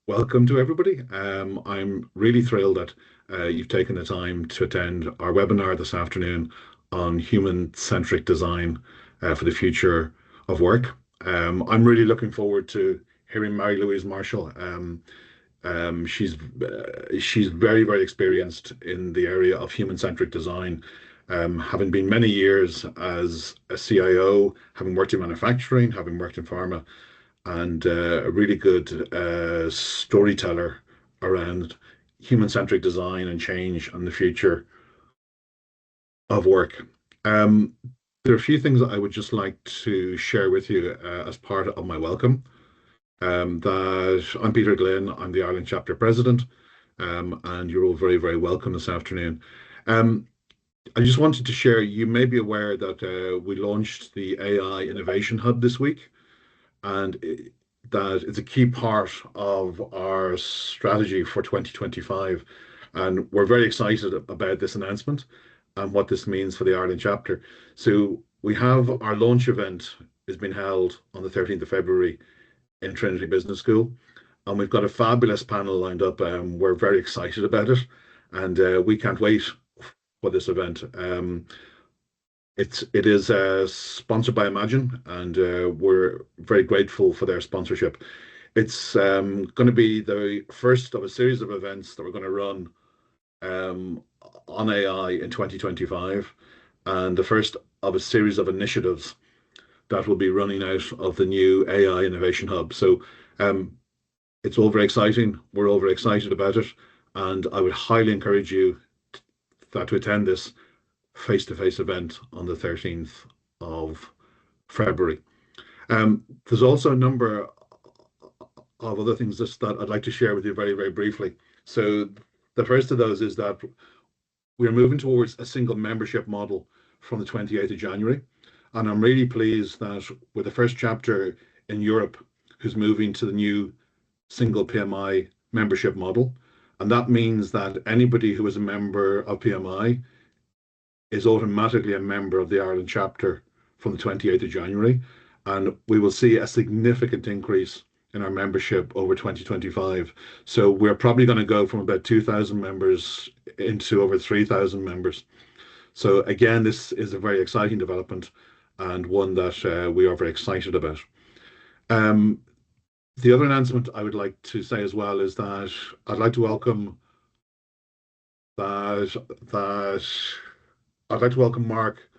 Welcome to everybody. I'm really thrilled that you've taken the time to attend our webinar this afternoon on human-centric design for the future of work. I'm really looking forward to hearing Mary-Louise Marshall. She's very, very experienced in the area of human-centric design, having been many years as a CIO, having worked in manufacturing, having worked in pharma, and a really good storyteller around human-centric design and change and the future of work. There are a few things that I would just like to share with you as part of my welcome. That I'm Peter Glynn, I'm the Ireland chapter president, and you're all very, very welcome this afternoon. I just wanted to share, you may be aware that we launched the AI Innovation Hub this week, and that it's a key part of our strategy for 2025. And we're very excited about this announcement and what this means for the Ireland chapter. So we have our launch event is being held on the 13th of February in Trinity Business School. And we've got a fabulous panel lined up. We're very excited about it, and we can't wait for this event. It is sponsored by Imagine, and we're very grateful for their sponsorship. It's going to be the first of a series of events that we're going to run on AI in 2025, and the first of a series of initiatives that will be running out of the new AI Innovation Hub. So it's all very exciting. We're all very excited about it, and I would highly encourage you to attend this face-to-face event on the 13th of February. There's also a number of other things that I'd like to share with you very, very briefly. So the first of those is that we're moving towards a single membership model from the 28th of January. And I'm really pleased that we're the first chapter in Europe who's moving to the new single PMI membership model. And that means that anybody who is a member of PMI is automatically a member of the Ireland chapter from the 28th of January. And we will see a significant increase in our membership over 2025. So we're probably going to go from about 2,000 members into over 3,000 members. So again, this is a very exciting development and one that we are very excited about. The other announcement I would like to say as well is that I'd like to welcome Mark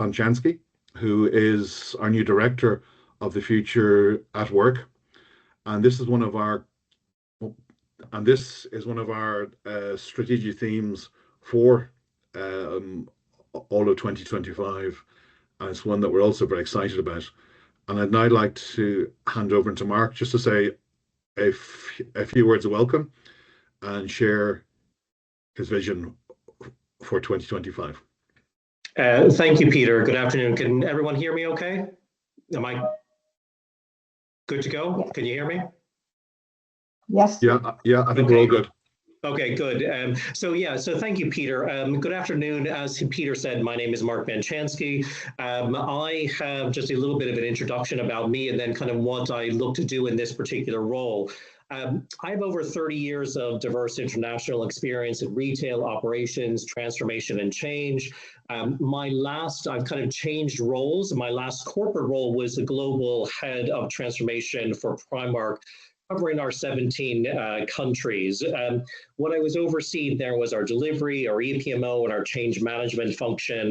Bonchansky, who is our new director of the Future at Work, and this is one of our strategic themes for all of 2025, and it's one that we're also very excited about. And I'd now like to hand over to Mark just to say a few words of welcome and share his vision for 2025. Thank you, Peter. Good afternoon. Can everyone hear me okay? Am I good to go? Can you hear me? Yes. Yeah, I think we're all good. Okay, good. So thank you, Peter. Good afternoon. As Peter said, my name is Mark Bonchansky. I have just a little bit of an introduction about me and then kind of what I look to do in this particular role. I have over 30 years of diverse international experience in retail operations, transformation, and change. I've kind of changed roles. My last corporate role was the global head of transformation for Primark, covering our 17 countries. What I was overseeing there was our delivery, our EPMO, and our change management function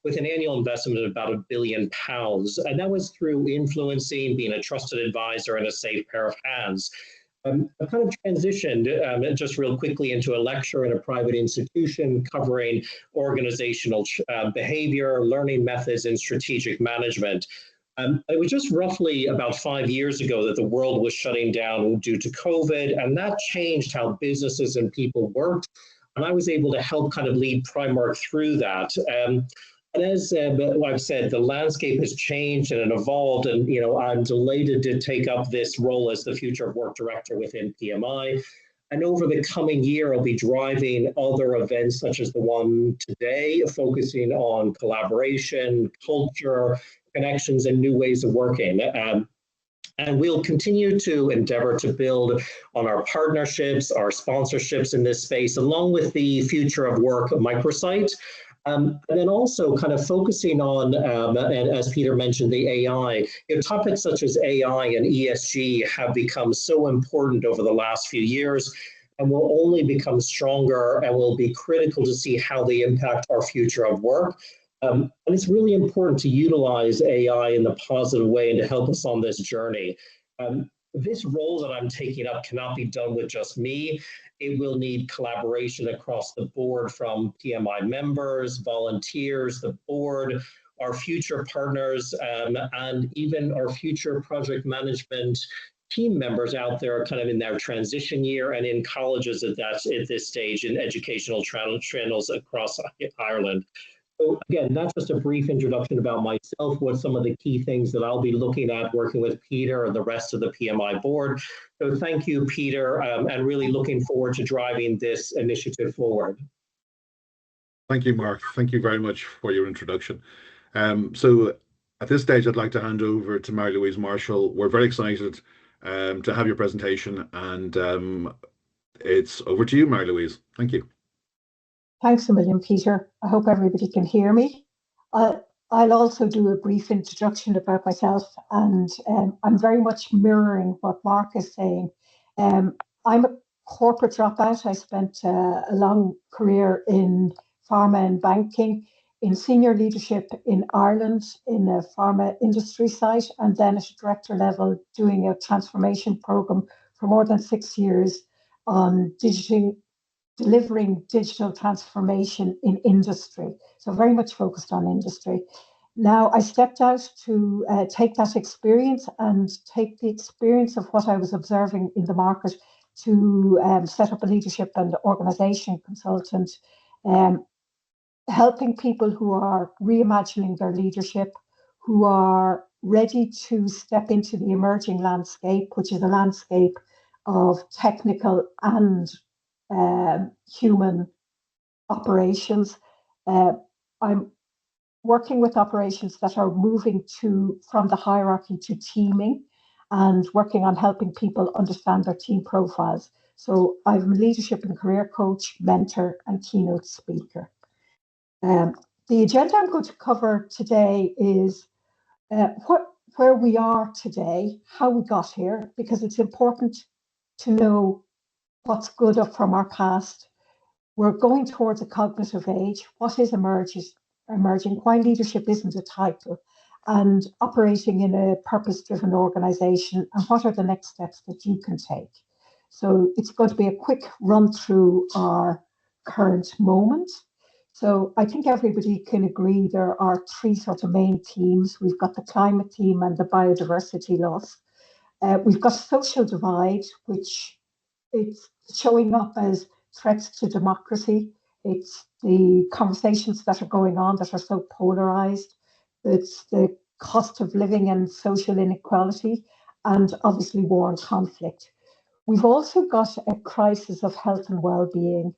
with an annual investment of about £1 billion. And that was through influencing, being a trusted advisor, and a safe pair of hands. I kind of transitioned just real quickly into a lecturer in a private institution covering organizational behavior, learning methods, and strategic management. It was just roughly about 5 years ago that the world was shutting down due to COVID, and that changed how businesses and people worked. And I was able to help kind of lead Primark through that. And as I've said, the landscape has changed and evolved, and I'm delighted to take up this role as the Future of Work Director within PMI. And over the coming year, I'll be driving other events such as the one today, focusing on collaboration, culture, connections, and new ways of working. And we'll continue to endeavor to build on our partnerships, our sponsorships in this space, along with the future of work microsite. And then also kind of focusing on, and as Peter mentioned, the AI. Topics such as AI and ESG have become so important over the last few years and will only become stronger and will be critical to see how they impact our future of work. And it's really important to utilize AI in a positive way and to help us on this journey. This role that I'm taking up cannot be done with just me. It will need collaboration across the board from PMI members, volunteers, the board, our future partners, and even our future project management team members out there kind of in their transition year and in colleges at this stage in educational channels across Ireland. So again, that's just a brief introduction about myself, what some of the key things that I'll be looking at working with Peter and the rest of the PMI board. So thank you, Peter, and really looking forward to driving this initiative forward. Thank you, Mark. Thank you very much for your introduction. So at this stage, I'd like to hand over to Mary-Louise Marshall. We're very excited to have your presentation, and it's over to you, Mary-Louise. Thank you. Thanks a million, Peter. I hope everybody can hear me. I'll also do a brief introduction about myself, and I'm very much mirroring what Mark is saying. I'm a corporate dropout. I spent a long career in pharma and banking, in senior leadership in Ireland, in a pharma industry site, and then at a director level doing a transformation program for more than 6 years on delivering digital transformation in industry. So very much focused on industry. Now I stepped out to take that experience and take the experience of what I was observing in the market to set up a leadership and organization consultant, helping people who are reimagining their leadership, who are ready to step into the emerging landscape, which is a landscape of technical and human operations. I'm working with operations that are moving from the hierarchy to teaming and working on helping people understand their team profiles. So I'm a leadership and career coach, mentor, and keynote speaker. The agenda I'm going to cover today is where we are today, how we got here, because it's important to know what's good from our past. We're going towards a cognitive age. What is emerging? Why leadership isn't a title, and operating in a purpose-driven organization, and what are the next steps that you can take? So it's going to be a quick run through our current moment. So I think everybody can agree there are 3 sort of main themes. We've got the climate theme and the biodiversity loss. We've got social divide, which it's showing up as threats to democracy. It's the conversations that are going on that are so polarized. It's the cost of living and social inequality, and obviously war and conflict. We've also got a crisis of health and well-being.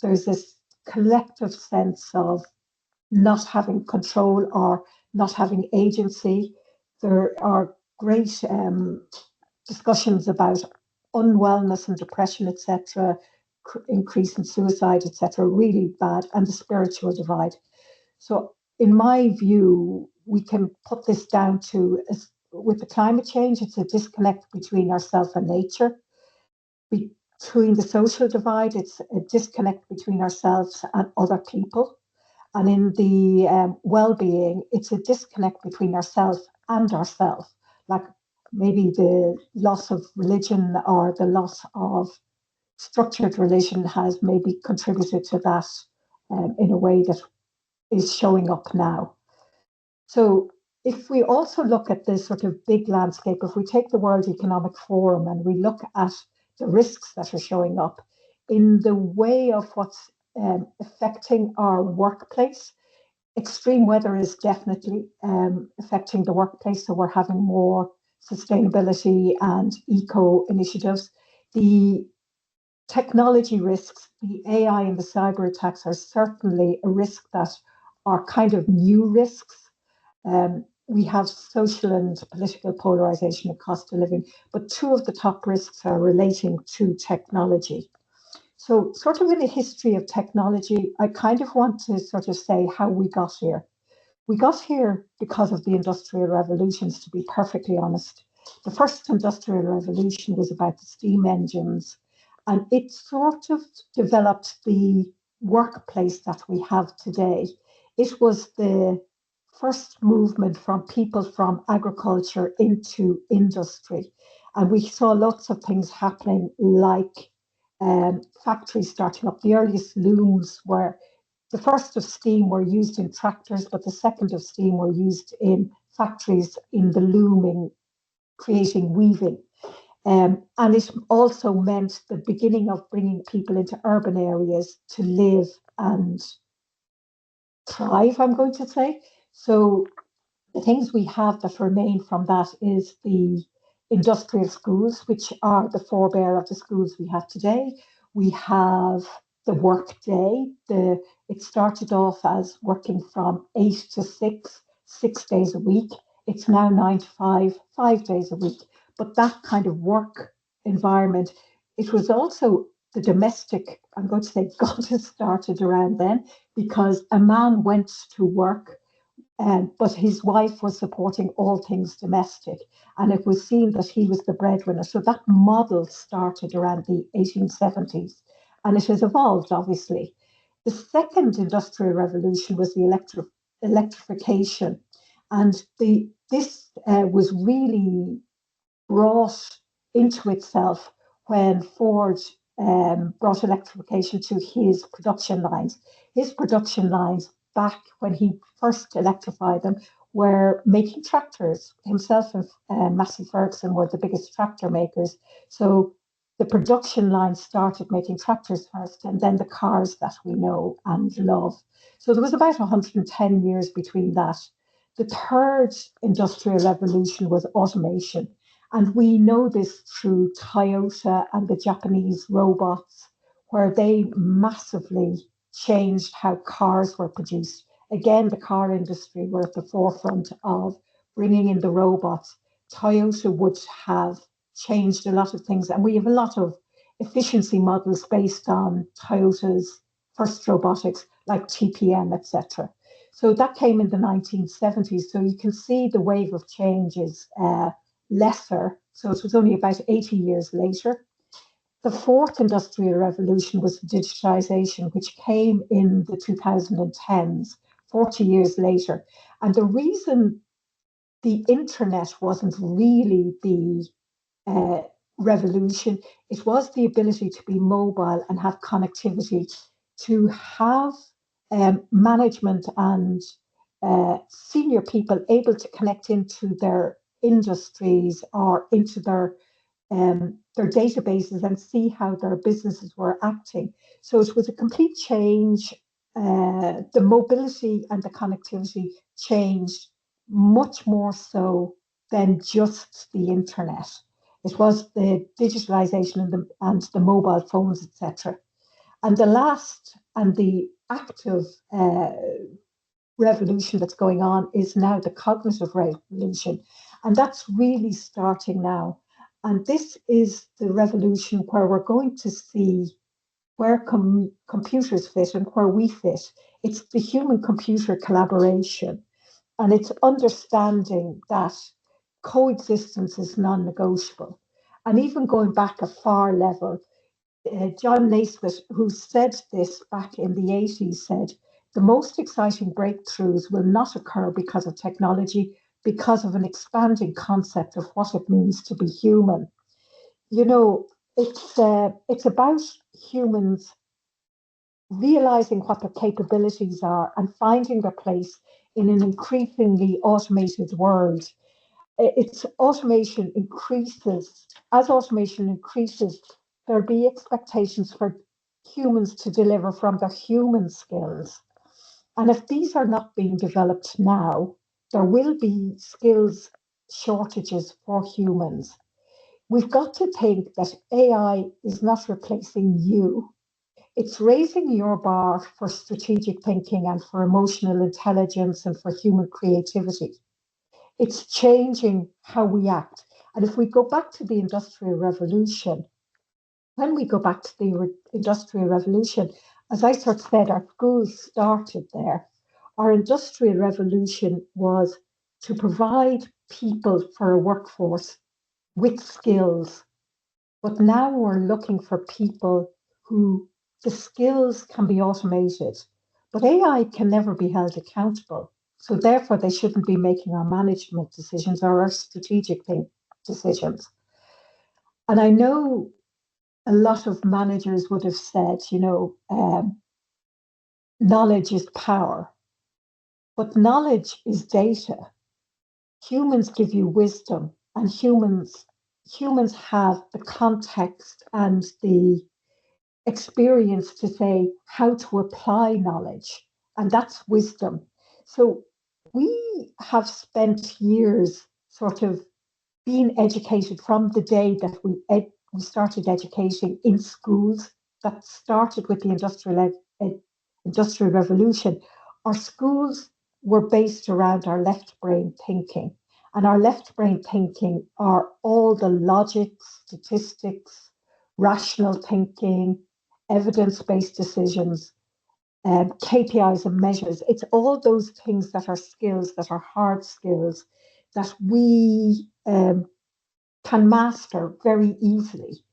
There's this collective sense of not having control or not having agency. There are great discussions about unwellness and depression, etc., increase in suicide, etc., really bad, and the spiritual divide. So in my view, we can put this down to, with the climate change, it's a disconnect between ourselves and nature. Between the social divide, it's a disconnect between ourselves and other people. And in the well-being, it's a disconnect between ourselves and ourselves. Like maybe the loss of religion or the loss of structured religion has maybe contributed to that in a way that is showing up now. So if we also look at this sort of big landscape, if we take the World Economic Forum and we look at the risks that are showing up in the way of what's affecting our workplace, extreme weather is definitely affecting the workplace. So we're having more sustainability and eco initiatives. The technology risks, the AI and the cyber attacks are certainly a risk that are kind of new risks. we have social and political polarization and cost of living, but two of the top risks are relating to technology. So, sort of in a history of technology, I kind of want to sort of say how we got here. We got here because of the Industrial Revolutions, to be perfectly honest. The first Industrial Revolution was about the steam engines, and it sort of developed the workplace that we have today. It was the first movement from people from agriculture into industry. And we saw lots of things happening, like factories starting up. The earliest looms were the first of steam were used in tractors, but the second of steam were used in factories in the looming, creating weaving. And it also meant the beginning of bringing people into urban areas to live and thrive, I'm going to say. So the things we have that remain from that is the industrial schools, which are the forebear of the schools we have today. We have the work day. It started off as working from 8 to 6, 6 days a week. It's now 9 to 5, 5 days a week. But that kind of work environment, it was also the domestic, I'm going to say, got started around then, because a man went to work, but his wife was supporting all things domestic, and it was seen that he was the breadwinner. So that model started around the 1870s, and it has evolved, obviously. The second industrial revolution was the electrification, and this was really brought into itself when Ford brought electrification to his production lines. His production lines, back when he first electrified them, were making tractors. Himself and Massey Ferguson were the biggest tractor makers. So the production line started making tractors first, and then the cars that we know and love. So there was about 110 years between that. The third industrial revolution was automation. And we know this through Toyota and the Japanese robots, where they massively changed how cars were produced. Again, the car industry were at the forefront of bringing in the robots. Toyota would have changed a lot of things, and we have a lot of efficiency models based on Toyota's first robotics, like TPM, etc. So that came in the 1970s. So you can see the wave of changes. Lesser, so it was only about 80 years later. The fourth industrial revolution was digitization, which came in the 2010s, 40 years later. And the reason the internet wasn't really the revolution, it was the ability to be mobile and have connectivity, to have management and senior people able to connect into their industries or into their databases and see how their businesses were acting. So it was a complete change. The mobility and the connectivity changed much more so than just the internet. It was the digitalization and the mobile phones, etc. And the last and the active revolution that's going on is now the cognitive revolution. And that's really starting now. And this is the revolution where we're going to see where computers fit and where we fit. It's the human computer collaboration. And it's understanding that coexistence is non negotiable. And even going back a far level, John Naisbitt, who said this back in the 80s, said, the most exciting breakthroughs will not occur because of technology, because of an expanding concept of what it means to be human. You know, it's about humans realizing what their capabilities are and finding their place in an increasingly automated world. It's automation increases. As automation increases, there'll be expectations for humans to deliver from their human skills. And if these are not being developed now, there will be skills shortages for humans. We've got to think that AI is not replacing you. It's raising your bar for strategic thinking and for emotional intelligence and for human creativity. It's changing how we act. And if we go back to the Industrial Revolution, when we go back to the Industrial Revolution, as I sort of said, our schools started there. Our Industrial Revolution was to provide people for a workforce with skills. But now we're looking for people who the skills can be automated, but AI can never be held accountable. So therefore, they shouldn't be making our management decisions or our strategic decisions. And I know a lot of managers would have said, knowledge is power, but knowledge is data. Humans give you wisdom, and humans have the context and the experience to say how to apply knowledge, and that's wisdom. So we have spent years sort of being educated from the day that we started educating in schools. That started with the industrial revolution. Our schools were based around our left brain thinking, and our left brain thinking are all the logic, statistics, rational thinking, evidence-based decisions, KPIs and measures. It's all those things that are skills, that are hard skills, that we can master very easily.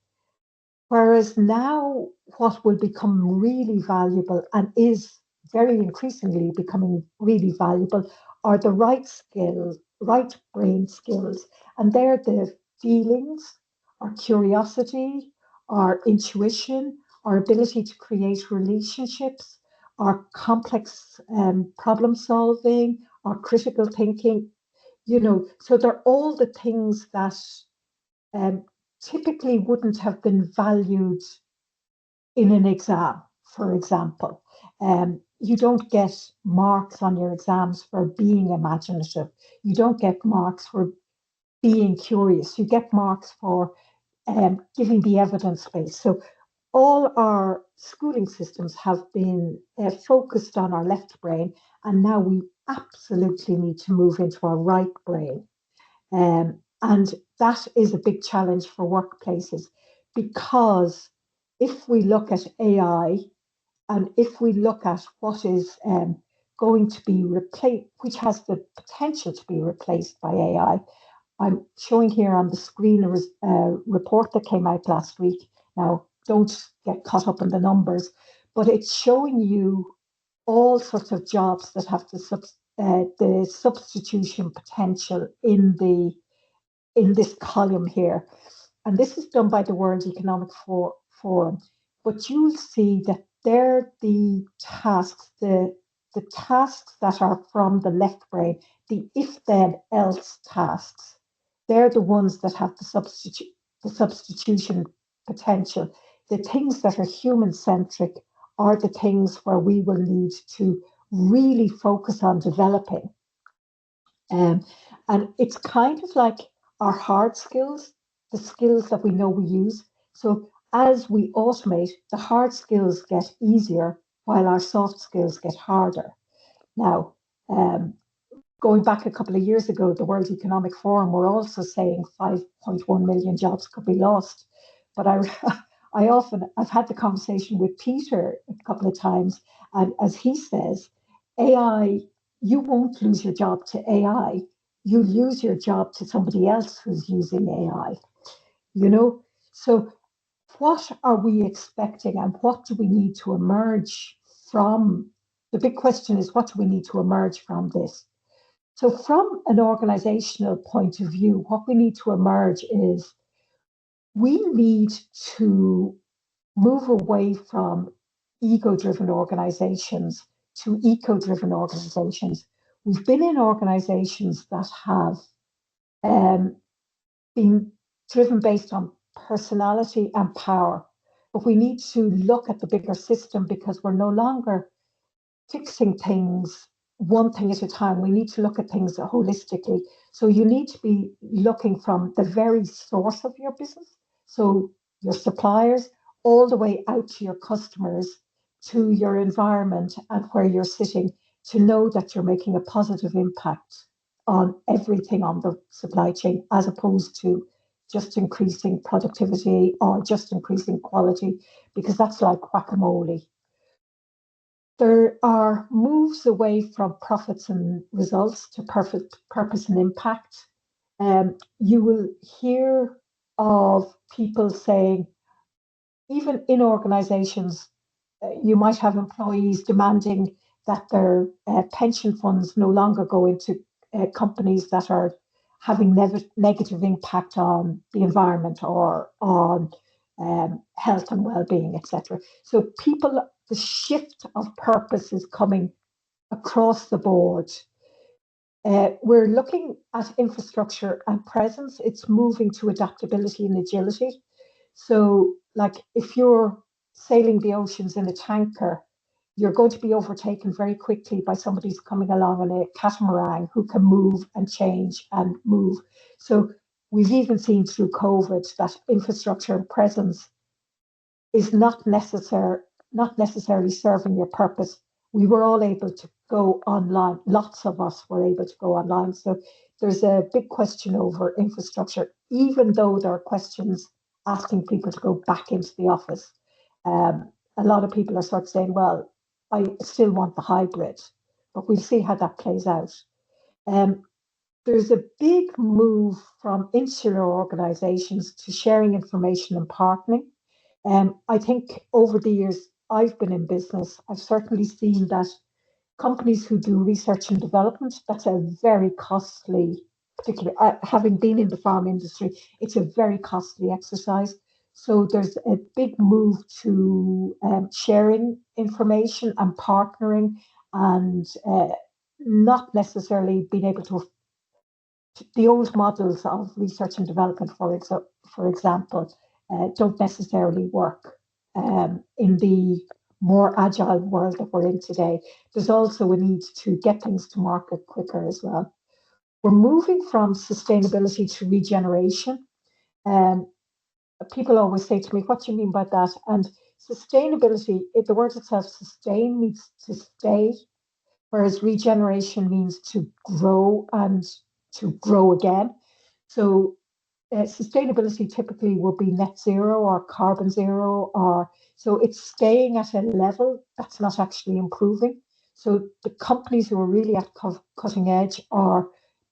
Whereas now, what will become really valuable and is very increasingly becoming really valuable are the right skills, right brain skills. And they're the feelings, our curiosity, our intuition, our ability to create relationships, our complex problem solving, our critical thinking. So they're all the things that um, typically wouldn't have been valued in an exam, for example. You don't get marks on your exams for being imaginative. You don't get marks for being curious. You get marks for giving the evidence base. So all our schooling systems have been focused on our left brain, and now we absolutely need to move into our right brain. And that is a big challenge for workplaces because if we look at AI and if we look at what is going to be replaced, which has the potential to be replaced by AI, I'm showing here on the screen a report that came out last week. Now, don't get caught up in the numbers, but it's showing you all sorts of jobs that have the substitution potential in this column here. And this is done by the World Economic Forum. But you'll see that they're the tasks, the tasks that are from the left brain, the if then else tasks. They're the ones that have the substitution potential. The things that are human centric are the things where we will need to really focus on developing. And it's kind of like our hard skills, the skills that we know we use. So as we automate, the hard skills get easier while our soft skills get harder. Now, going back a couple of years ago, the World Economic Forum were also saying 5.1 million jobs could be lost. But I've had the conversation with Peter a couple of times, and as he says, AI, you won't lose your job to AI. You lose your job to somebody else who's using AI. So what are we expecting, and what do we need to emerge from? The big question is, what do we need to emerge from this? So from an organizational point of view, what we need to emerge is we need to move away from ego-driven organizations to eco-driven organizations. We've been in organizations that have been driven based on personality and power, but we need to look at the bigger system because we're no longer fixing things one thing at a time. We need to look at things holistically. So you need to be looking from the very source of your business, so your suppliers, all the way out to your customers, to your environment and where you're sitting, to know that you're making a positive impact on everything on the supply chain, as opposed to just increasing productivity or just increasing quality, because that's like whack-a-mole. There are moves away from profits and results to purpose and impact. You will hear of people saying, even in organizations, you might have employees demanding that their pension funds no longer go into companies that are having negative impact on the environment or on health and well-being, etc. So the shift of purpose is coming across the board. We're looking at infrastructure and presence. It's moving to adaptability and agility. So, like if you're sailing the oceans in a tanker, you're going to be overtaken very quickly by somebody who's coming along on a catamaran who can move and change and move. So, we've even seen through COVID that infrastructure and presence is not necessarily serving your purpose. We were all able to go online. Lots of us were able to go online. So there's a big question over infrastructure, even though there are questions asking people to go back into the office. A lot of people are sort of saying, well, I still want the hybrid, but we'll see how that plays out. There's a big move from insular organizations to sharing information and partnering. I think over the years I've been in business, I've certainly seen that companies who do research and development, that's a very costly, particularly having been in the farm industry, it's a very costly exercise. So there's a big move to sharing information and partnering, and not necessarily being able to, the old models of research and development, for example, don't necessarily work in the more agile world that we're in today. There's also a need to get things to market quicker as well. We're moving from sustainability to regeneration. People always say to me, what do you mean by that? And sustainability, the word itself, sustain, means to stay, whereas regeneration means to grow and to grow again. So sustainability typically will be net zero or carbon zero, or so it's staying at a level that's not actually improving. So the companies who are really at cutting edge are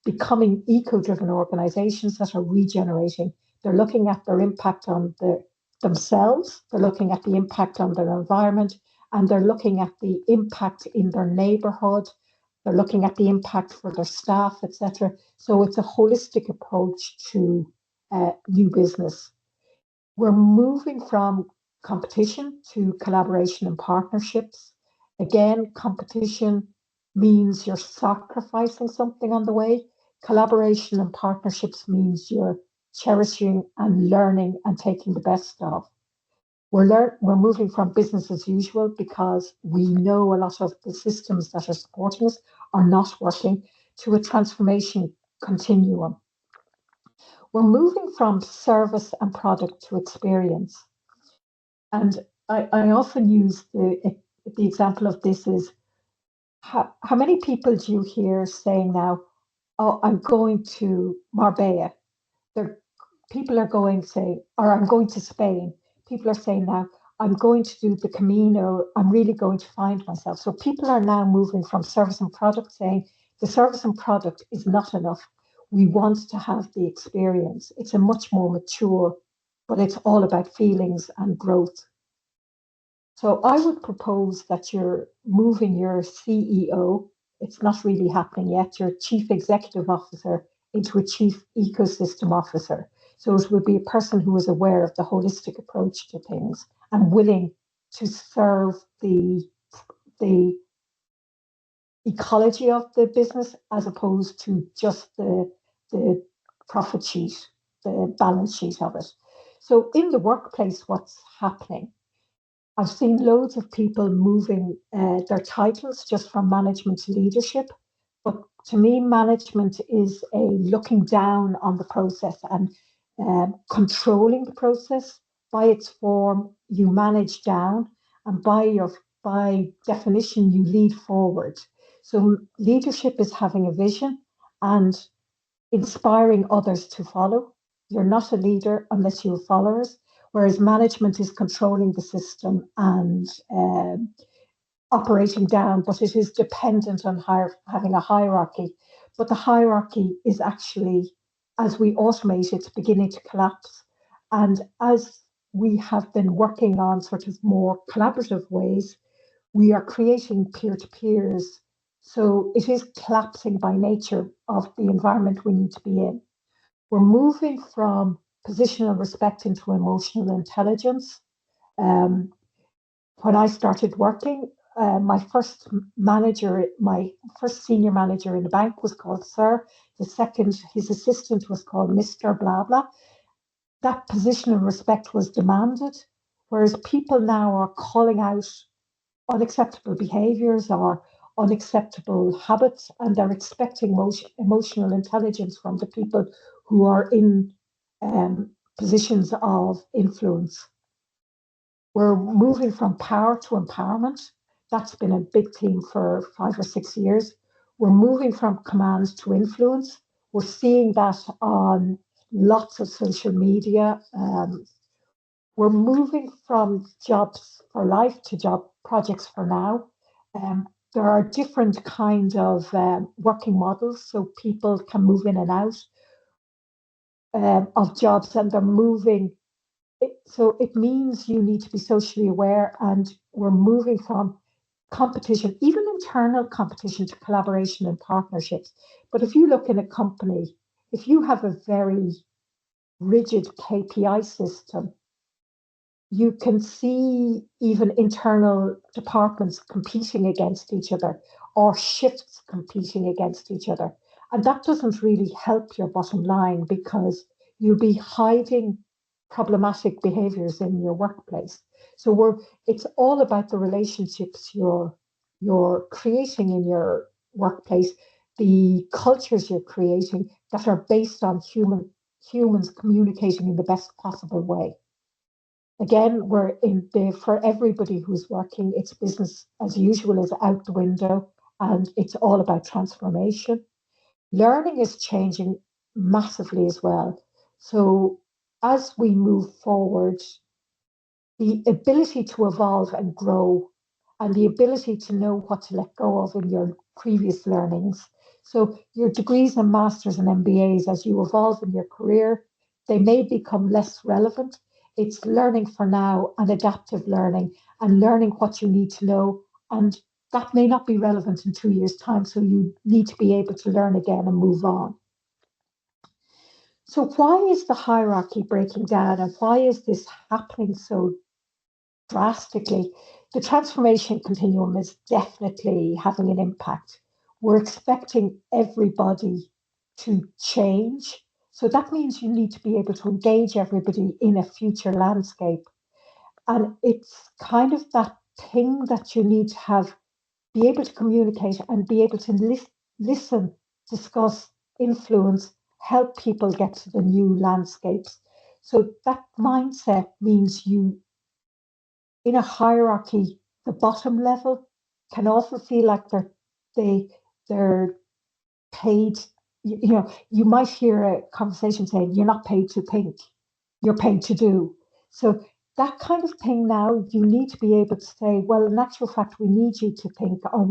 becoming eco-driven organizations that are regenerating. They're looking at their impact on themselves, they're looking at the impact on their environment, and they're looking at the impact in their neighborhood. They're looking at the impact for their staff, etc. So it's a holistic approach to new business. We're moving from competition to collaboration and partnerships. Again, competition means you're sacrificing something on the way. Collaboration and partnerships means you're cherishing and learning and taking the best of. We're moving from business as usual because we know a lot of the systems that are supporting us are not working, to a transformation continuum. We're moving from service and product to experience. And I often use the example of this is, how many people do you hear saying now, oh, I'm going to Marbella? People are going to say, or I'm going to Spain. People are saying now, I'm going to do the Camino. I'm really going to find myself. So people are now moving from service and product, saying the service and product is not enough. We want to have the experience. It's a much more mature, but it's all about feelings and growth. So I would propose that you're moving your CEO, it's not really happening yet, your chief executive officer into a chief ecosystem officer. So it would be a person who is aware of the holistic approach to things and willing to serve the ecology of the business as opposed to just the profit sheet, the balance sheet of it. So in the workplace, what's happening? I've seen loads of people moving their titles just from management to leadership. But to me, management is a looking down on the process and controlling the process. By its form, you manage down, and by definition, you lead forward. So leadership is having a vision and inspiring others to follow. You're not a leader unless you have followers, whereas management is controlling the system and operating down, but it is dependent on having a hierarchy. But the hierarchy is actually, as we automate it, beginning to collapse. And as we have been working on sort of more collaborative ways, we are creating peer-to-peers. So it is collapsing by nature of the environment we need to be in. We're moving from positional respect into emotional intelligence. Um, when I started working, my first senior manager in the bank was called Sir. The second, his assistant was called Mr. Blah blah. That position of respect was demanded, whereas people now are calling out unacceptable behaviors or unacceptable habits, and they're expecting emotional intelligence from the people who are in positions of influence. We're moving from power to empowerment. That's been a big theme for 5 or 6 years. We're moving from command to influence. We're seeing that on lots of social media. We're moving from jobs for life to job projects for now. There are different kind of working models, so people can move in and out of jobs, and they're moving. So it means you need to be socially aware, and we're moving from competition, even internal competition, to collaboration and partnerships. But if you look in a company, if you have a very rigid KPI system, you can see even internal departments competing against each other or shifts competing against each other. And that doesn't really help your bottom line, because you'll be hiding problematic behaviors in your workplace. So it's all about the relationships you're creating in your workplace, the cultures you're creating that are based on humans communicating in the best possible way. Again, we're in the for everybody who's working, it's business as usual is out the window, and it's all about transformation. Learning is changing massively as well. So as we move forward, the ability to evolve and grow, and the ability to know what to let go of in your previous learnings. So your degrees and masters and MBAs, as you evolve in your career, they may become less relevant. It's learning for now and adaptive learning, and learning what you need to know. And that may not be relevant in 2 years' time. So you need to be able to learn again and move on. So why is the hierarchy breaking down, and why is this happening so drastically? The transformation continuum is definitely having an impact. We're expecting everybody to change. So that means you need to be able to engage everybody in a future landscape. And it's kind of that thing that you need to have, be able to communicate and be able to listen, discuss, influence, help people get to the new landscapes. So that mindset means you, in a hierarchy, the bottom level can also feel like they're paid. You might hear a conversation saying, "You're not paid to think, you're paid to do." So that kind of thing now, you need to be able to say, "Well, in actual fact, we need you to think, or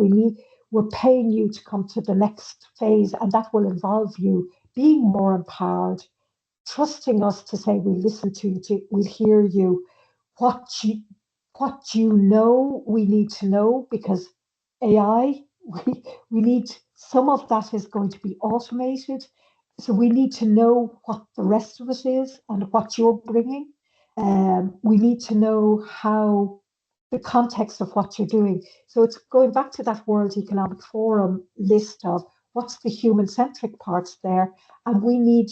we're paying you to come to the next phase, and that will involve you being more empowered, trusting us to say we listen to you, we'll hear you, what you we need to know, because AI, we need, some of that is going to be automated. So we need to know what the rest of it is and what you're bringing. We need to know how the context of what you're doing. So it's going back to that World Economic Forum list of what's the human-centric parts there, and we need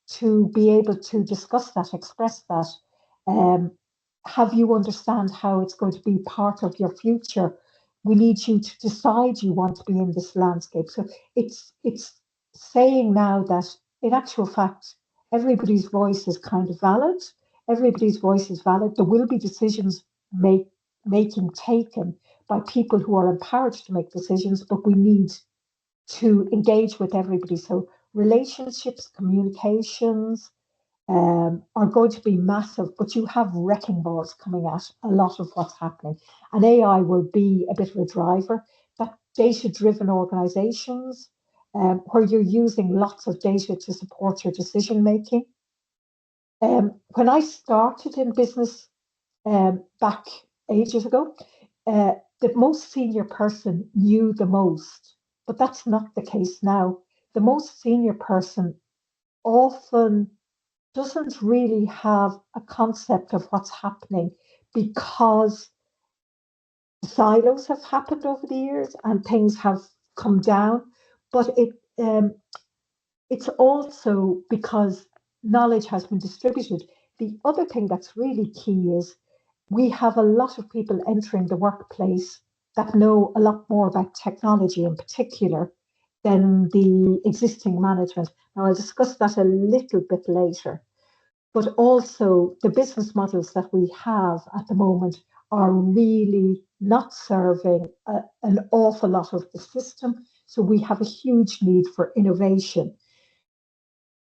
to be able to discuss that, express that, um, have you understand how it's going to be part of your future. We need you to decide you want to be in this landscape. So it's saying now that in actual fact, everybody's voice is kind of valid. Everybody's voice is valid. There will be decisions making taken by people who are empowered to make decisions, but we need to engage with everybody. So relationships, communications are going to be massive, but you have wrecking balls coming at a lot of what's happening. And AI will be a bit of a driver. That data-driven organizations, where you're using lots of data to support your decision making. When I started in business back ages ago, the most senior person knew the most, but that's not the case now. The most senior person often doesn't really have a concept of what's happening because silos have happened over the years and things have come down. But it's also because knowledge has been distributed. The other thing that's really key is we have a lot of people entering the workplace that know a lot more about technology in particular than the existing management. Now, I'll discuss that a little bit later. But also, the business models that we have at the moment are really not serving an awful lot of the system. So we have a huge need for innovation.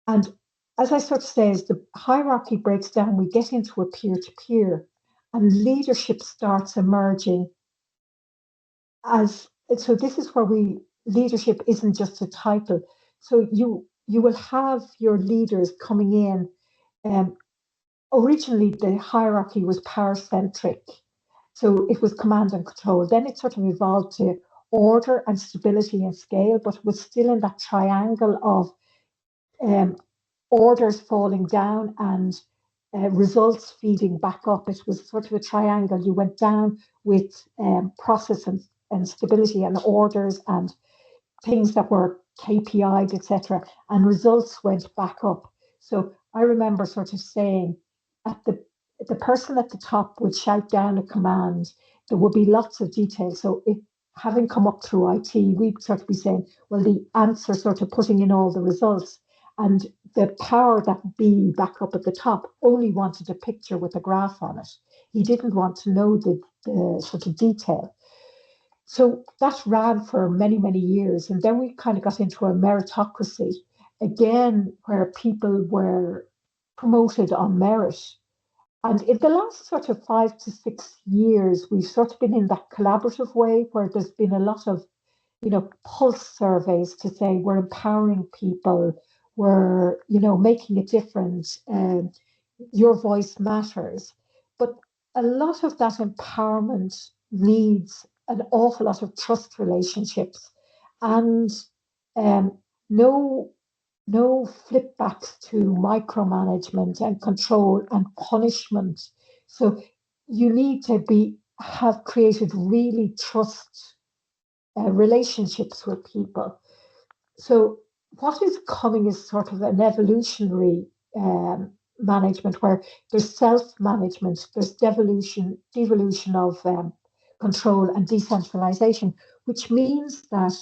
And as I sort of say, as the hierarchy breaks down, we get into a peer-to-peer, and leadership starts emerging as, so this is where leadership isn't just a title. So you will have your leaders coming in. Originally, the hierarchy was power-centric. So it was command and control. Then it sort of evolved to order and stability and scale, but it was still in that triangle of orders falling down and results feeding back up. It was sort of a triangle. You went down with process and stability and orders and things that were KPIs, etc., and results went back up. So I remember sort of saying at the person at the top would shout down a command. There would be lots of detail. So if having come up through IT, we'd sort of be saying, well, the answer sort of putting in all the results. And the power that be back up at the top only wanted a picture with a graph on it. He didn't want to know the sort of detail. So that ran for many, many years. And then we kind of got into a meritocracy, again, where people were promoted on merit. And in the last sort of 5 to 6 years, we've sort of been in that collaborative way where there's been a lot of, pulse surveys to say we're empowering people, we're, making a difference, your voice matters. But a lot of that empowerment needs an awful lot of trust relationships and um, no flip backs to micromanagement and control and punishment. So you need to have created really trust relationships with people. So what is coming is sort of an evolutionary management where there's self-management, there's devolution of control and decentralization, which means that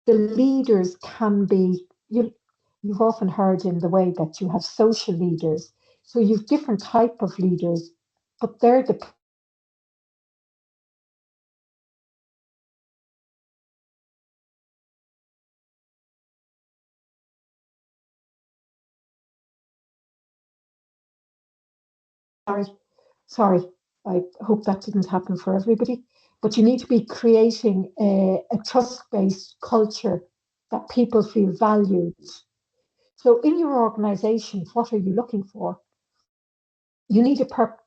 the leaders can be, you've often heard in the way that you have social leaders. So you've different type of leaders, but they're the sorry, I hope that didn't happen for everybody. But you need to be creating a trust-based culture that people feel valued. So in your organization, what are you looking for? You need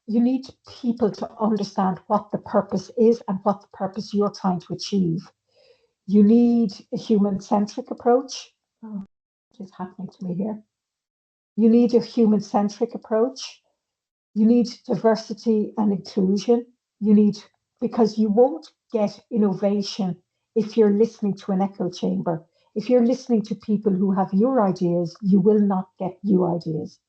you need people to understand what the purpose is and what the purpose you're trying to achieve. You need a human-centric approach. Oh, what is happening to me here? You need a human-centric approach. You need diversity and inclusion. You need, because you won't get innovation if you're listening to an echo chamber. If you're listening to people who have your ideas, you will not get new ideas.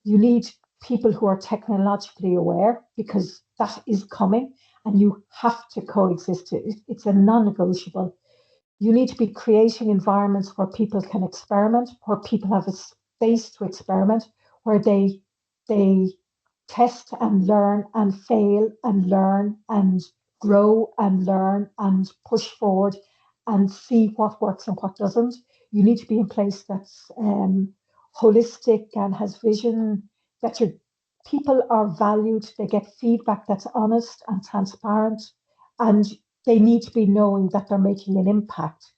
You need people who are technologically aware because that is coming and you have to coexist. It's a non-negotiable. You need to be creating environments where people can experiment, where people have a space to experiment, where they test and learn and fail and learn and grow and learn and push forward and see what works and what doesn't. You need to be in place that's holistic and has vision, that your people are valued, they get feedback that's honest and transparent, and they need to be knowing that they're making an impact.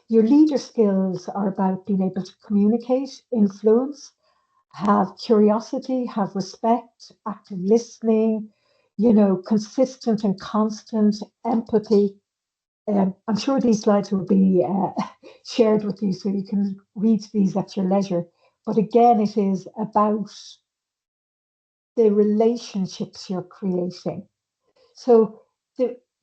Your leader skills are about being able to communicate, influence, have curiosity, have respect, active listening, consistent and constant empathy. I'm sure these slides will be shared with you so you can read these at your leisure. But again, it is about the relationships you're creating. So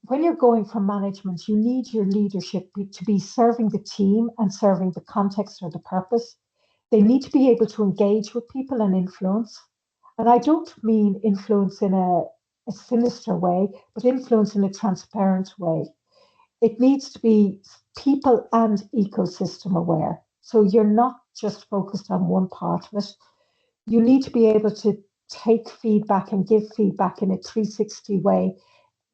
when you're going from management, you need your leadership to be serving the team and serving the context or the purpose. They need to be able to engage with people and influence. And I don't mean influence in a sinister way, but influence in a transparent way. It needs to be people and ecosystem aware. So you're not just focused on one part of it. You need to be able to take feedback and give feedback in a 360 way,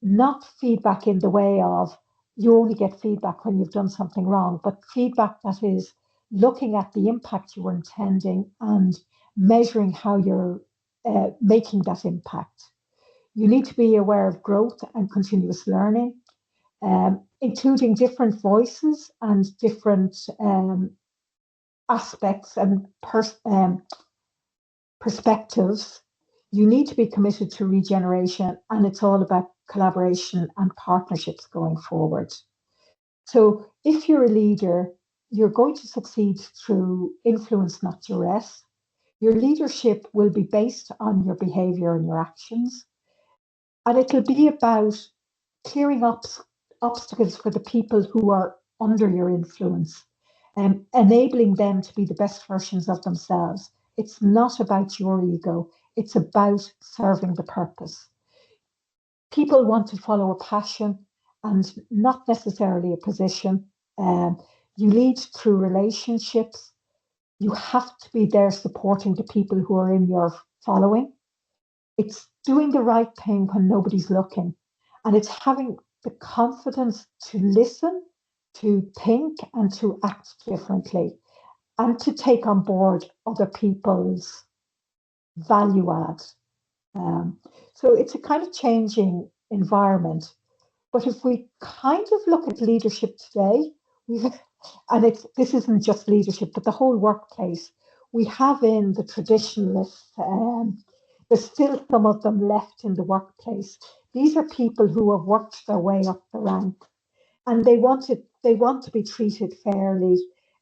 not feedback in the way of you only get feedback when you've done something wrong, but feedback that is looking at the impact you were intending and measuring how you're making that impact. You need to be aware of growth and continuous learning, including different voices and different aspects and perspectives. You need to be committed to regeneration, and it's all about collaboration and partnerships going forward. So, if you're a leader, you're going to succeed through influence, not duress. Your leadership will be based on your behavior and your actions, and it'll be about clearing up obstacles for the people who are under your influence and enabling them to be the best versions of themselves. It's not about your ego, it's about serving the purpose. People want to follow a passion and not necessarily a position. You lead through relationships. You have to be there supporting the people who are in your following. It's doing the right thing when nobody's looking. And it's having the confidence to listen, to think, and to act differently, and to take on board other people's value add. Um, so it's a kind of changing environment. But if we kind of look at leadership today, we've, and this isn't just leadership, but the whole workplace, we have in the traditionalists, there's still some of them left in the workplace. These are people who have worked their way up the rank, and they want to be treated fairly,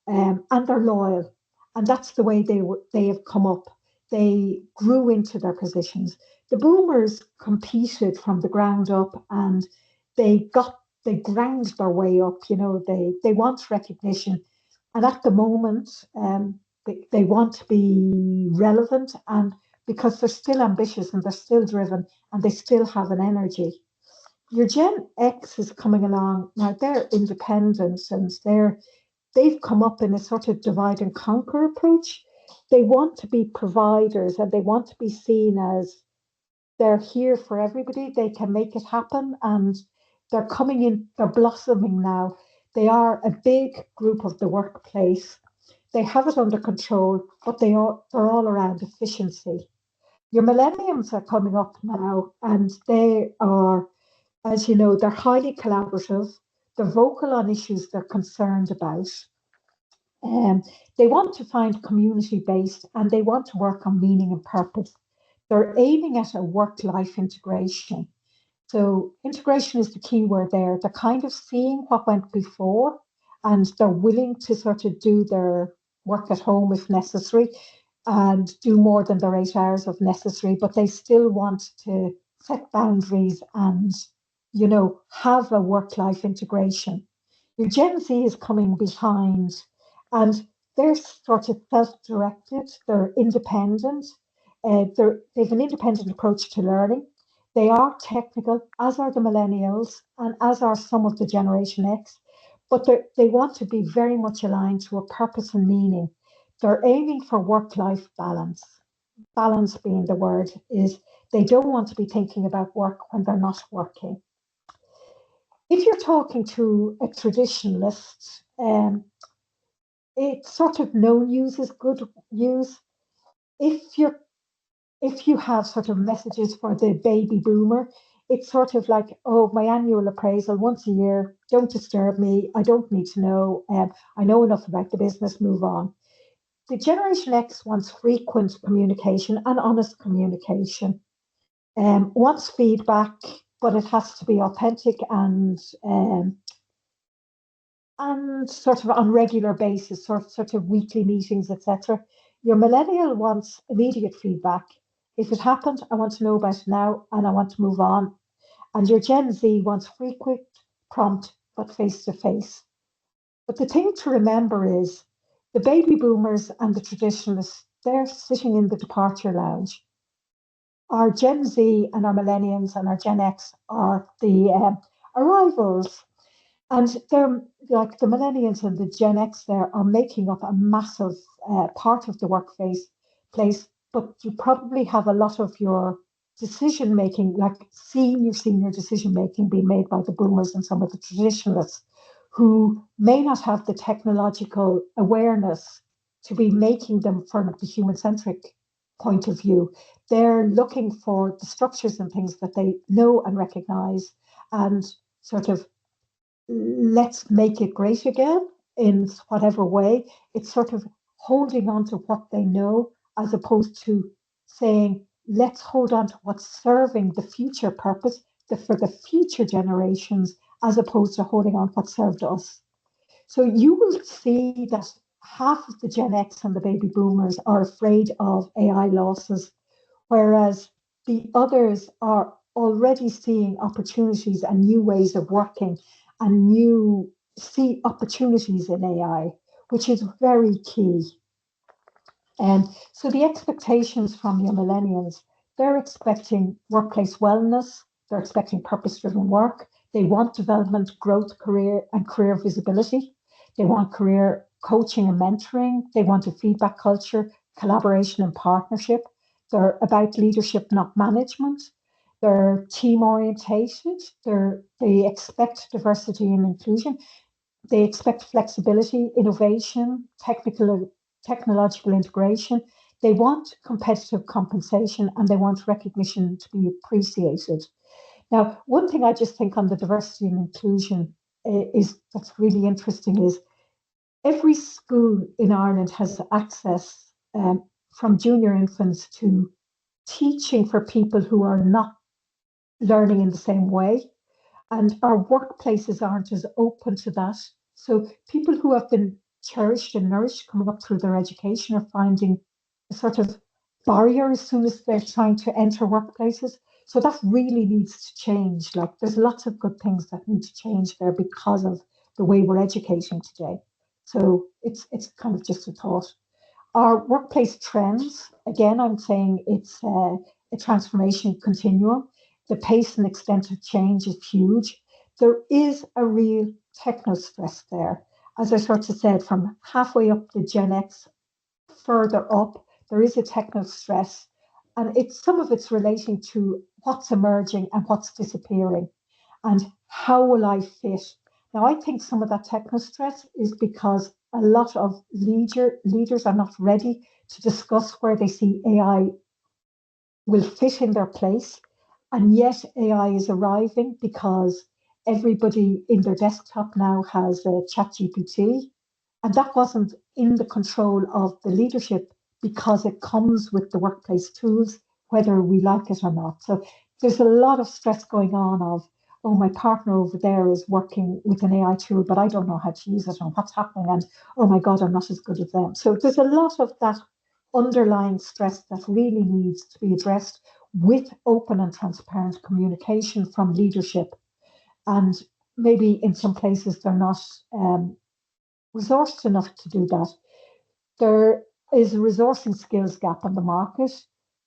and they're loyal, and that's the way they have come up. They grew into their positions. The boomers competed from the ground up, and they ground their way up. They want recognition, and at the moment, they want to be relevant, and because they're still ambitious and they're still driven and they still have an energy. Your Gen X is coming along now. They're independent, and they've come up in a sort of divide and conquer approach. They want to be providers, and they want to be seen as they're here for everybody. They can make it happen, and they're coming in. They're blossoming now. They are a big group of the workplace. They have it under control, but they're all around efficiency. Your millenniums are coming up now, and they are, as you know, they're highly collaborative. They're vocal on issues they're concerned about. Um, they want to find community based, and they want to work on meaning and purpose. They're aiming at a work life integration. So, integration is the key word there. They're kind of seeing what went before, and they're willing to sort of do their work at home if necessary and do more than their 8 hours of necessary, but they still want to set boundaries and, have a work life integration. Your Gen Z is coming behind, and they're sort of self directed, they're independent, they've an independent approach to learning. They are technical, as are the millennials, and as are some of the Generation X, but they want to be very much aligned to a purpose and meaning. They're aiming for work life balance. Balance being the word, is they don't want to be thinking about work when they're not working. If you're talking to a traditionalist, it's sort of no news is good news. If you're if you have sort of messages for the baby boomer, it's sort of like, oh, my annual appraisal once a year, don't disturb me, I don't need to know, I know enough about the business, move on. The Generation X wants frequent communication and honest communication, wants feedback, but it has to be authentic and sort of on regular basis, sort of weekly meetings, etc. Your millennial wants immediate feedback. If it happened, I want to know about it now and I want to move on. And your Gen Z wants frequent, prompt, but face to face. But the thing to remember is the baby boomers and the traditionalists, they're sitting in the departure lounge. Our Gen Z and our millennials and our Gen X are the arrivals. And they're like the millennials and the Gen X there are making up a massive part of the workplace place, but you probably have a lot of your decision making, like senior decision making being made by the boomers and some of the traditionalists who may not have the technological awareness to be making them from the human centric point of view. They're looking for the structures and things that they know and recognize and sort of let's make it great again in whatever way. It's sort of holding on to what they know as opposed to saying, let's hold on to what's serving the future purpose for the future generations, as opposed to holding on what served us. So you will see that half of the Gen X and the baby boomers are afraid of AI losses, whereas the others are already seeing opportunities and new ways of working and new see opportunities in AI, which is very key. And so the expectations from your millennials, they're expecting workplace wellness, they're expecting purpose-driven work, they want development, growth, career, and career visibility. They want career coaching and mentoring. They want a feedback culture, collaboration and partnership. They're about leadership, not management. They're team orientated. They expect diversity and inclusion. They expect flexibility, innovation, technological integration. They want competitive compensation and they want recognition to be appreciated. Now, one thing I just think on the diversity and inclusion is that's really interesting is every school in Ireland has access from junior infants to teaching for people who are not learning in the same way. And our workplaces aren't as open to that. So people who have been cherished and nourished coming up through their education are finding a sort of barrier as soon as they're trying to enter workplaces. So that really needs to change. Like there's lots of good things that need to change there because of the way we're educating today. So it's kind of just a thought. Our workplace trends, again, I'm saying it's a transformation continuum. The pace and extent of change is huge. There is a real techno stress there. As I sort of said, from halfway up the Gen X, further up, there is a techno stress. And it's some of it's relating to what's emerging and what's disappearing and how will I fit? Now, I think some of that techno stress is because a lot of leaders are not ready to discuss where they see AI will fit in their place. And yet, AI is arriving because everybody in their desktop now has a chat GPT. And that wasn't in the control of the leadership because it comes with the workplace tools, whether we like it or not. So there's a lot of stress going on of, oh, my partner over there is working with an AI tool, but I don't know how to use it and what's happening. And oh my God, I'm not as good as them. So there's a lot of that underlying stress that really needs to be addressed with open and transparent communication from leadership. And maybe in some places they're not resourced enough to do that. There is a resourcing skills gap on the market.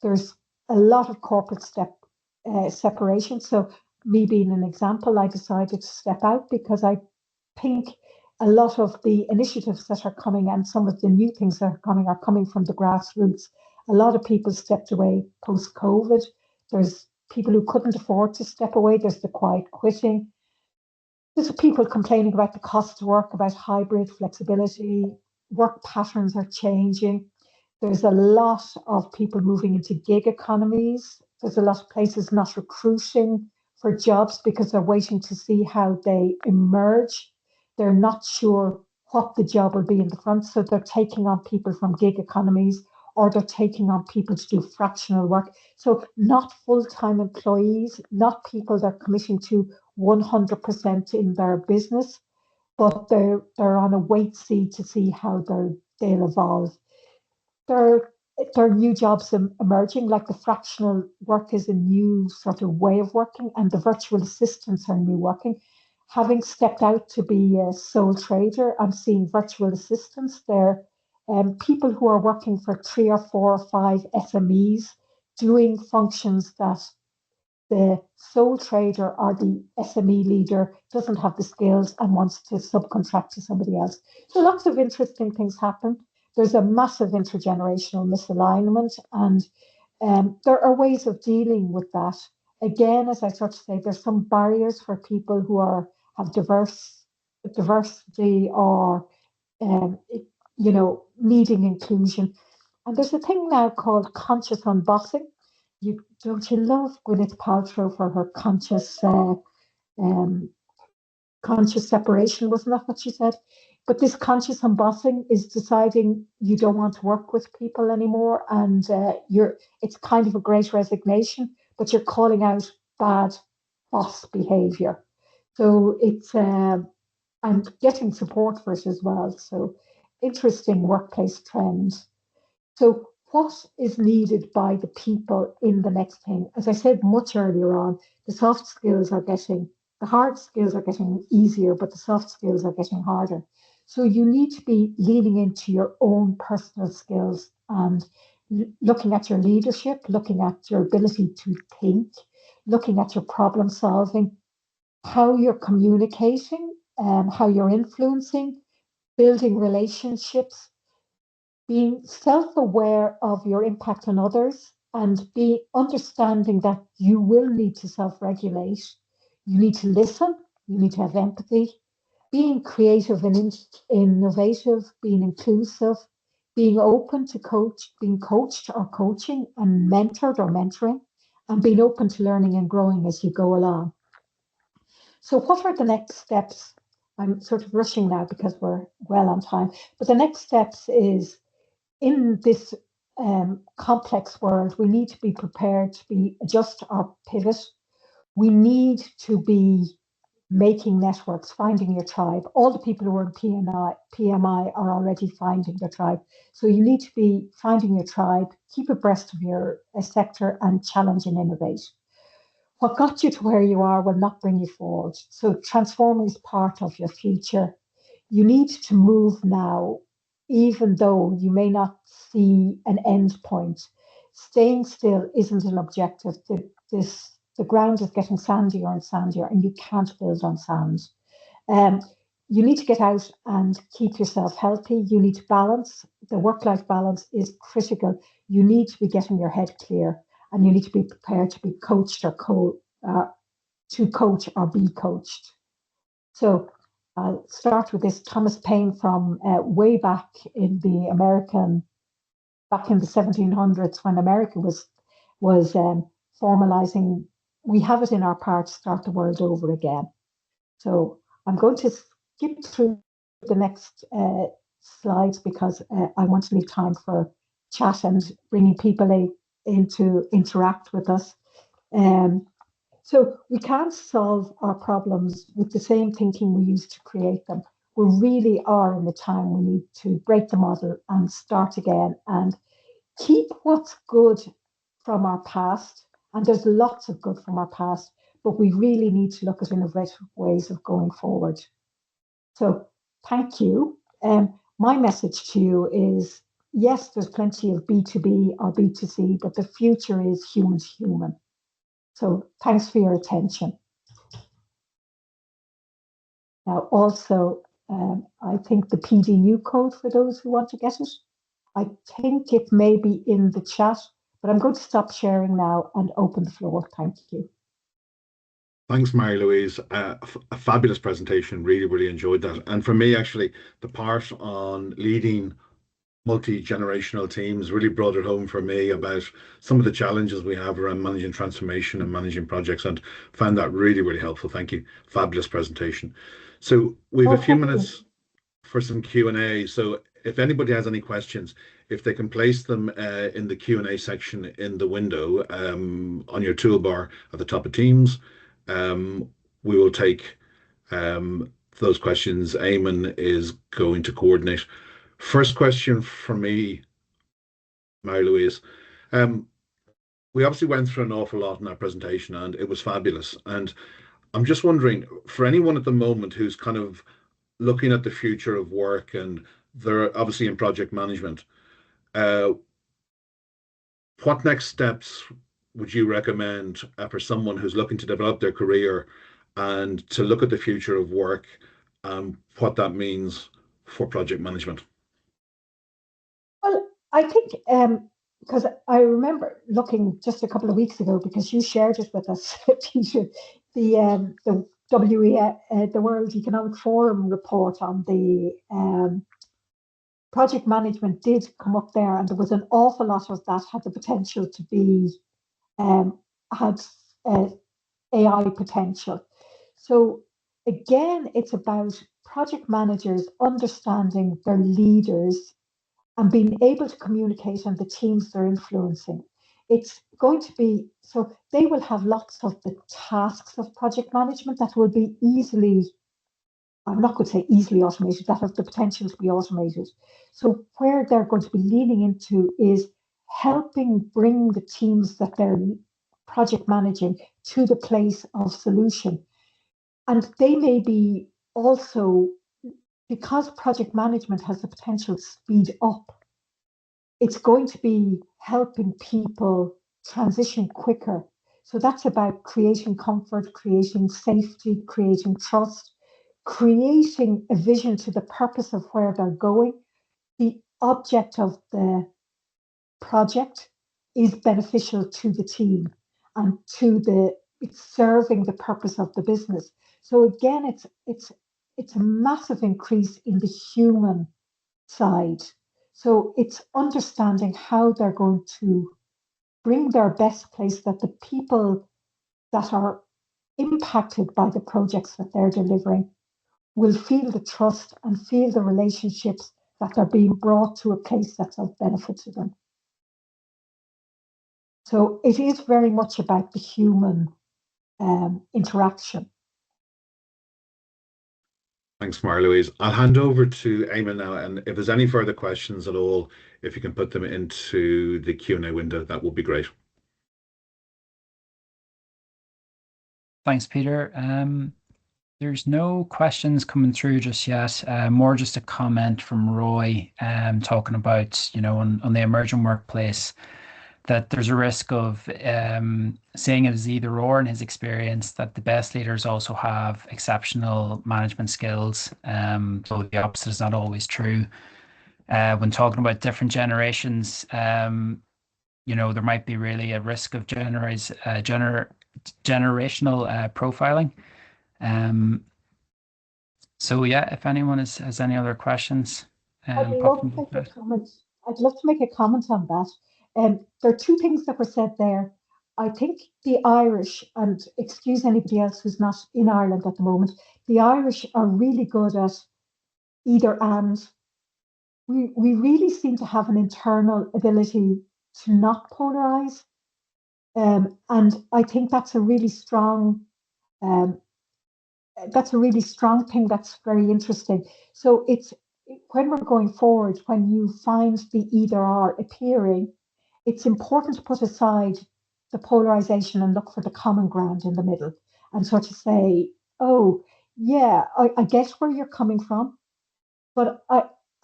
There's a lot of corporate separation. So, me being an example, I decided to step out because I think a lot of the initiatives that are coming and some of the new things that are coming from the grassroots. A lot of people stepped away post COVID. There's people who couldn't afford to step away. There's the quiet quitting. There's people complaining about the cost of work, about hybrid flexibility. Work patterns are changing. There's a lot of people moving into gig economies. There's a lot of places not recruiting for jobs because they're waiting to see how they emerge. They're not sure what the job will be in the front, so they're taking on people from gig economies, or they're taking on people to do fractional work. So not full-time employees, not people they're committing to 100% in their business, but they're on a wait see to see how they'll evolve. There, there are new jobs emerging, like the fractional work is a new sort of way of working, and the virtual assistants are new working. Having stepped out to be a sole trader, I'm seeing virtual assistants. They're people who are working for 3 or 4 or 5 SMEs doing functions that the sole trader or the SME leader doesn't have the skills and wants to subcontract to somebody else. So lots of interesting things happen. There's a massive intergenerational misalignment, and there are ways of dealing with that. Again, as I sort of say, there's some barriers for people who have diversity or um, needing inclusion. And there's a thing now called conscious unbossing. You love Gwyneth Paltrow for her um, conscious separation, wasn't that what she said? But this conscious unbossing is deciding you don't want to work with people anymore, and it's kind of a great resignation, but you're calling out bad boss behavior. So it's and getting support for it as well. So interesting workplace trends. So, what is needed by the people in the next thing? As I said much earlier on, the hard skills are getting easier, but the soft skills are getting harder. So, you need to be leaning into your own personal skills and looking at your leadership, looking at your ability to think, looking at your problem solving, how you're communicating, how you're influencing, building relationships, being self-aware of your impact on others, and be understanding that you will need to self-regulate. You need to listen, you need to have empathy, being creative and innovative, being inclusive, being open to being coached or coaching, and mentored or mentoring, and being open to learning and growing as you go along. So what are the next steps? I'm sort of rushing now because we're well on time, but the next steps is, in this complex world, we need to be prepared to adjust or pivot. We need to be making networks, finding your tribe. All the people who are in PMI are already finding their tribe. So you need to be finding your tribe, keep abreast of your sector, and challenge and innovate. What got you to where you are will not bring you forward. So transforming is part of your future. You need to move now, even though you may not see an end point. Staying still isn't an objective. The ground is getting sandier and sandier, and you can't build on sand. Um, you need to get out and keep yourself healthy. You need to balance. The work-life balance is critical. You need to be getting your head clear, and you need to be prepared to be coached or to coach or be coached. So I'll start with this Thomas Paine from way back in the 1700s, when America was formalizing. We have it in our part to start the world over again. So I'm going to skip through the next slides because I want to leave time for chat and bringing people in to interact with us. Um, so we can't solve our problems with the same thinking we used to create them. We really are in the time we need to break the model and start again and keep what's good from our past. And there's lots of good from our past, but we really need to look at innovative ways of going forward. So thank you. My message to you is, yes, there's plenty of B2B or B2C, but the future is human to human. So thanks for your attention. Now, also, I think the PDU code for those who want to get it, I think it may be in the chat, but I'm going to stop sharing now and open the floor. Thank you. Thanks, Mary Louise. A fabulous presentation. Really, really enjoyed that. And for me, actually, the part on leading multi-generational teams really brought it home for me about some of the challenges we have around managing transformation and managing projects, and found that really, really helpful. Thank you. Fabulous presentation. So we've a Oh, few thank you. minutes for some Q&A. So if anybody has any questions, if they can place them in the Q&A section in the window on your toolbar at the top of Teams, um, we will take those questions. Eamon is going to coordinate. First question for me, Mary Louise. Um, we obviously went through an awful lot in our presentation and it was fabulous. And I'm just wondering, for anyone at the moment who's kind of looking at the future of work and they're obviously in project management, uh, what next steps would you recommend for someone who's looking to develop their career and to look at the future of work and what that means for project management? Well, I think because I remember looking just a couple of weeks ago because you shared it with us, Peter, the the World Economic Forum report on the project management did come up there, and there was an awful lot of that had the potential to be had uh, AI potential. So again, it's about project managers understanding their leaders and being able to communicate on the teams they're influencing. It's going to be so they will have lots of the tasks of project management that will be easily, I'm not going to say easily automated, that have the potential to be automated. So where they're going to be leaning into is helping bring the teams that they're project managing to the place of solution. And they may be also, because project management has the potential to speed up, it's going to be helping people transition quicker. So that's about creating comfort, creating safety, creating trust, creating a vision to the purpose of where they're going. The object of the project is beneficial to the team and to the it's serving the purpose of the business. So again, it's a massive increase in the human side. So it's understanding how they're going to bring their best place that the people that are impacted by the projects that they're delivering will feel the trust and feel the relationships that are being brought to a place that's of benefit to them. So it is very much about the human interaction. Thanks, Mary Louise. I'll hand over to Eamon now, and if there's any further questions at all, if you can put them into the Q&A window, that would be great. Thanks, Peter. There's no questions coming through just yet. More just a comment from Roy talking about, on the emerging workplace, that there's a risk of seeing it as either or in his experience, that the best leaders also have exceptional management skills. So the opposite is not always true. When talking about different generations, there might be really a risk of generational profiling. So yeah, if anyone has any other questions, I'd pop love them to in make the a chat. comment. I'd love to make a comment on that. There are two things that were said there. I think the Irish, and excuse anybody else who's not in Ireland at the moment, the Irish are really good at either and. We really seem to have an internal ability to not polarize. And I think um, that's a really strong thing that's very interesting. So it's when we're going forward, when you find the either or appearing, it's important to put aside the polarization and look for the common ground in the middle and sort of say, oh, yeah, I get where you're coming from, but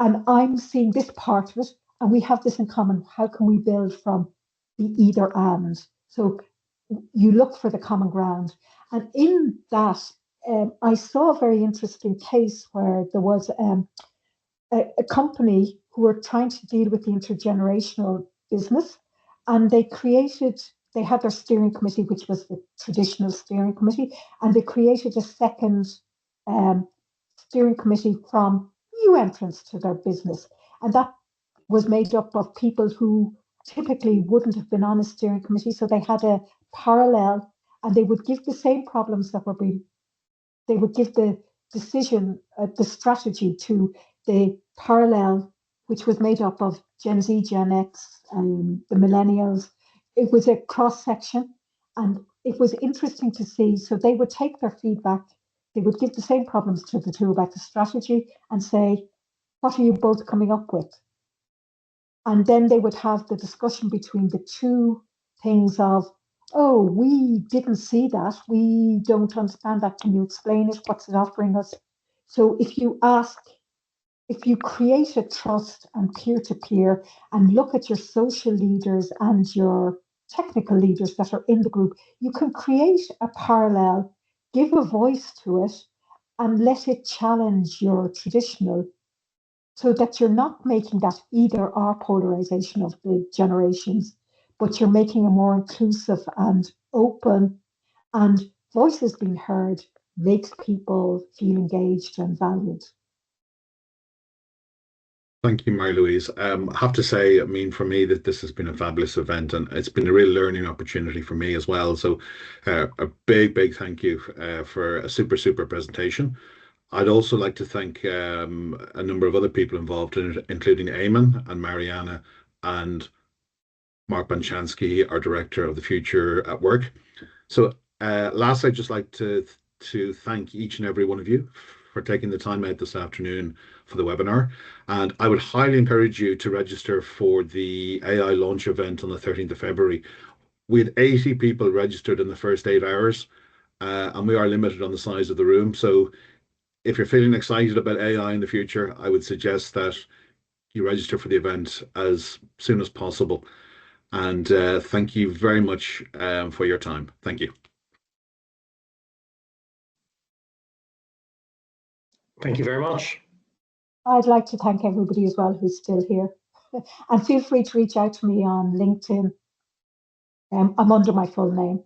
I'm seeing this part of it, and we have this in common. How can we build from the either and? So you look for the common ground. And in that, I saw a very interesting case where there was a company who were trying to deal with the intergenerational business, and they had their steering committee, which was the traditional steering committee, and they created a second steering committee from new entrants to their business. And that was made up of people who typically wouldn't have been on a steering committee. So they had a parallel, and they would give the same problems that were being, they would give the decision, the strategy to the parallel, which was made up of Gen Z, Gen X, and the millennials. It was a cross section, and it was interesting to see. So they would take their feedback, they would give the same problems to the two about the strategy and say, what are you both coming up with? And then they would have the discussion between the two things of, oh, we didn't see that. We don't understand that. Can you explain it? What's it offering us? So if you create a trust and peer-to-peer and look at your social leaders and your technical leaders that are in the group, you can create a parallel, give a voice to it, and let it challenge your traditional, so that you're not making that either or polarization of the generations, but you're making a more inclusive and open, and voices being heard makes people feel engaged and valued. Thank you, Mary-Louise. I have to say, I mean, for me, that this has been a fabulous event, and it's been a real learning opportunity for me as well. So a big thank you for a super presentation. I'd also like to thank a number of other people involved in it, including Eamon and Mariana and Mark Banchansky, our Director of the Future at Work. So last, I'd just like to thank each and every one of you for taking the time out this afternoon for the webinar. And I would highly encourage you to register for the AI launch event on the 13th of February. We had 80 people registered in the first 8 hours, and we are limited on the size of the room. So if you're feeling excited about AI in the future, I would suggest that you register for the event as soon as possible. And thank you very much for your time. Thank you. Thank you very much. I'd like to thank everybody as well who's still here. And feel free to reach out to me on LinkedIn. I'm under my full name.